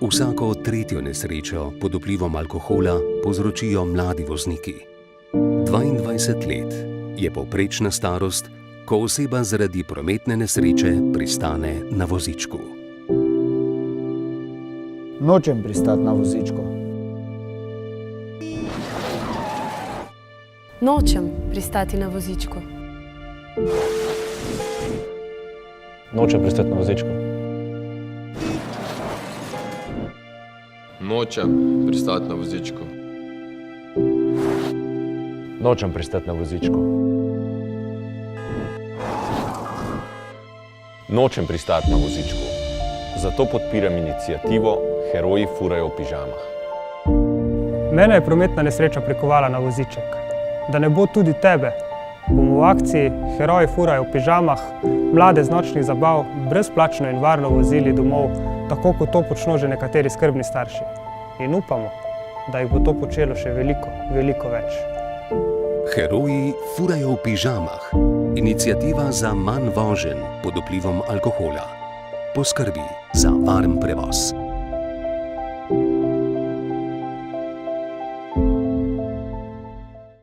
Vsako tretjo nesrečo pod vplivom alkohola povzročijo mladi vozniki. 22 let je povprečna starost, ko oseba zaradi prometne nesreče pristane na vozičku. Nočem pristati na vozičku. Nočem pristati na vozičku. Nočem pristati na vozičku. Nočem pristati na vozičku. Nočem pristati na vozičku. Nočem pristati na vozičku. Zato podpiram iniciativo Heroji furajo v pižamah. Mene je prometna nesreča prikovala na voziček. Da ne bo tudi tebe, bomo v akciji Heroji furajo v pižamah mlade z nočnih zabav brezplačno in varno vozili domov, tako kot to počno že nekateri skrbni starši. In upamo, da jih bo to počelo še veliko, veliko več. Heroji furajo v pižamah. Iniciativa za manj voženj pod vplivom alkohola. Poskrbi za varen prevoz.